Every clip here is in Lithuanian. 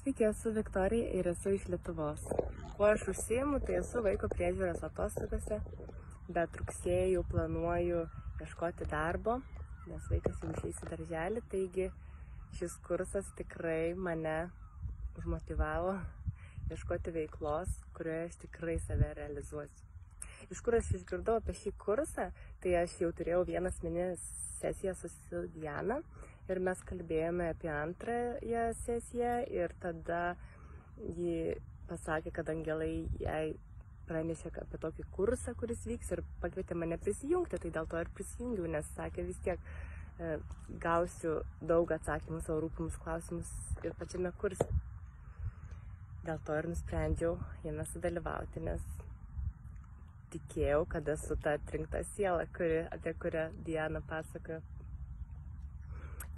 Sveiki, esu Viktorija ir esu iš Lietuvos. Kuo aš užsiimu, tai esu vaiko priežiūros atostogose, bet rugsėjį jau planuoju ieškoti darbo, nes vaikas jau išeis į darželį, taigi šis kursas tikrai mane užmotyvavo ieškoti veiklos, kurioje aš tikrai save realizuosiu. Iš kur aš išgirdau apie šį kursą, tai aš jau turėjau vieną asmeninę sesiją su Diana ir mes kalbėjome apie antrąją sesiją ir tada ji pasakė, kad angelai jai pranešė apie tokį kursą, kuris vyks ir pakvietė mane prisijungti, tai dėl to ir prisijungiau, nes sakė vis tiek gausiu daug atsakymų savo rūpimus klausimus ir pačiame kurse. Dėl to ir nusprendžiau jame sudalyvauti, nes tikėjau, kad esu ta atrinkta siela, apie kurią Diana pasakojo.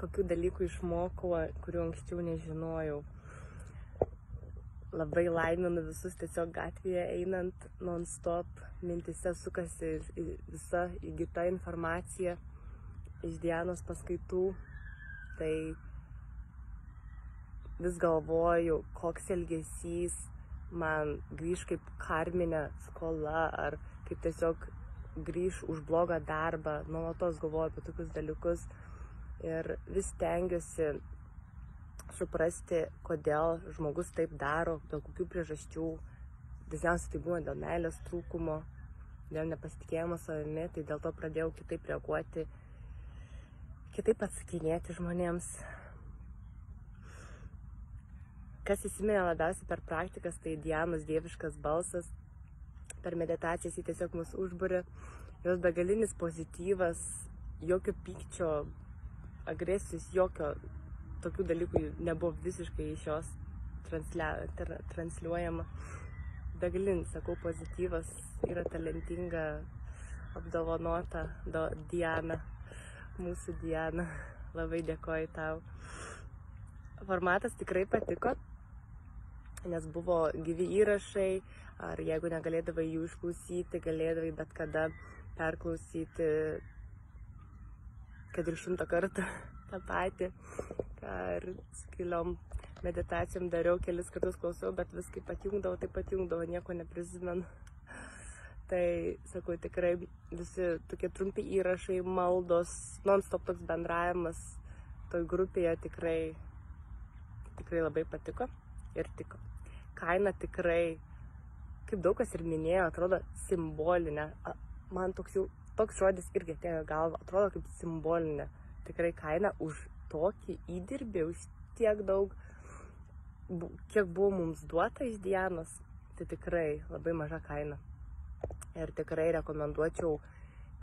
Kokių dalykų išmokau, kurių anksčiau nežinojau. Labai laiminu visus tiesiog gatvėje einant non-stop, mintise sukasi visa įgyta informacija iš Dianos paskaitų. Tai vis galvoju, koks elgesys man grįž kaip karminė skola ar kaip tiesiog grįž už blogą darbą. Nuolatos galvoju apie tokius dalykus ir vis stengiuosi suprasti, kodėl žmogus taip daro, dėl kokių priežasčių. Dažniausiai tai būna dėl meilės trūkumo, dėl nepasitikėjimo savimi, tai dėl to pradėjau kitaip reaguoti, kitaip atsakinėti žmonėms. Kas įsiminė labiausiai per praktikas, tai Dianos dieviškas balsas. Per meditacijas jį tiesiog mus užburia. Jos begalinis pozityvas, jokio pykčio, agresijos, jokio tokių dalykų nebuvo visiškai iš jos transliuojama. Begalinis, sakau, pozityvas, yra talentinga, apdovanota Diana, mūsų Diana. Labai dėkoju tau. Formatas tikrai patiko, nes buvo gyvi įrašai, ar jeigu negalėdavai jų išklausyti, galėdavai bet kada perklausyti, kad ir 100 kartų tą patį, ir su keliom meditacijom dariau, kelis kartus klausiau, bet vis kaip atjungdavo, nieko neprisimenu. Tai, sakau, tikrai visi tokie trumpi įrašai, maldos, non-stop toks bendravimas toj grupėje tikrai labai patiko ir tiko. Kaina tikrai, kaip daug kas ir minėjo, atrodo simbolinė. Man toks žodis irgi atėjo į galvą, atrodo kaip simbolinė. Tikrai kaina už tokį įdirbį, už tiek daug, kiek buvo mums duota iš Dianos, tai tikrai labai maža kaina. Ir tikrai rekomenduočiau,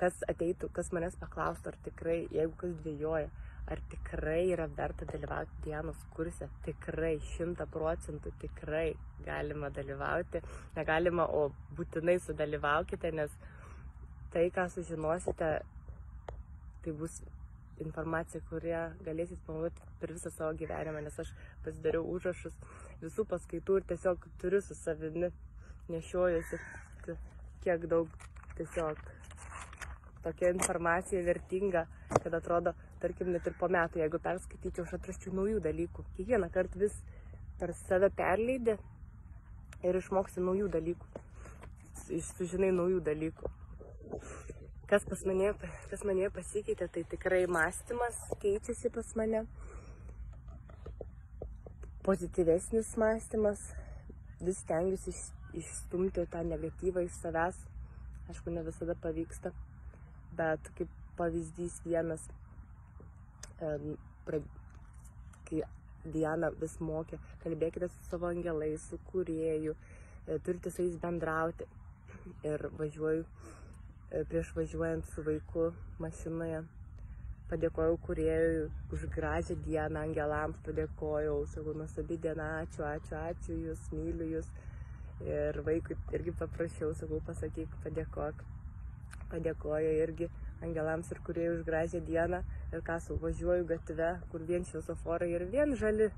kas ateitų, kas manęs paklaustų, ar tikrai, jeigu kas dvejoja, ar tikrai yra verta dalyvauti Dianos kurse. Tikrai, 100% tikrai galima dalyvauti. Negalima, o būtinai sudalyvaukite, nes tai, ką sužinosite, tai bus informacija, kurią galėsit panaudoti per visą savo gyvenimą, nes aš pasidariau užrašus visų paskaitų ir tiesiog turiu su savimi, nešiojuosi, kiek daug tiesiog tokia informacija vertinga, kad atrodo, tarkim, net ir po metų, jeigu perskaityčiau, aš atrasčiau naujų dalykų. Kiekvieną kartą vis per save perleidi ir išmoksi naujų dalykų, sužinai naujų dalykų. Kas mane pasikeitė, tai tikrai mąstymas keičiasi pas mane. Pozityvesnis mąstymas. Vis stengiuosi išstumti tą negatyvą iš savęs. Aišku, ne visada pavyksta. Bet kaip pavyzdys vienas, kai Diana vis mokė, kalbėkite su savo angelais, su kūrėju, turite su jais bendrauti. Ir prieš važiuojant su vaiku mašinoje, padėkojau kūrėjui už gražią dieną, angelams padėkojau, sakau, nuostabi diena, ačiū jūs, myliu jūs. Ir vaikui irgi paprašiau, sakau, pasakyk, padėkok. Padėkoju irgi angelams ir kūrėjui už gražią dieną. Ir ką važiuoju gatve, kur vien šviesoforai ir vien žali.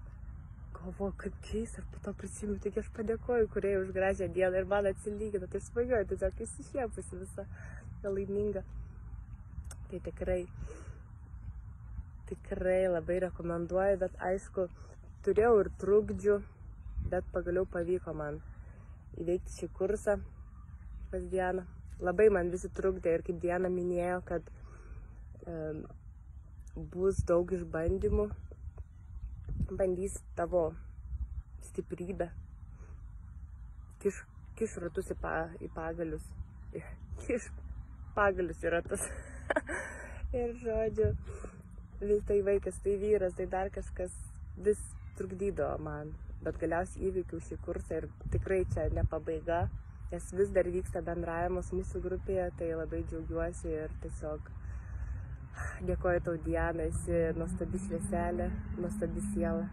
Galvoju, kaip keista, ir po to prisimenu, tik aš padėkoju kūrėjui už gražią dieną ir man atsilygina, tai svajoju, tiesiog įsišiepusi visą laiminga. Tai tikrai labai rekomenduoju, bet aišku, turėjau ir trukdžių, bet pagaliau pavyko man įveikti šį kursą pas Dianą. Labai man visi trukdė ir kaip Diana minėjo, kad bus daug išbandymų, bandys tavo stiprybę, kiš ratus į pagalius, kiš pagalius į ratus. Ir žodžiu, vis tai vaikas, tai vyras, tai dar kažkas vis trukdydavo man. Bet galiausiai įveikiau šį kursą ir tikrai čia ne pabaiga, nes vis dar vyksta bendravimas mūsų grupėje, tai labai džiaugiuosi ir tiesiog dėkoju tau, Diana, esi nuostabi švieselė, nuostabi siela.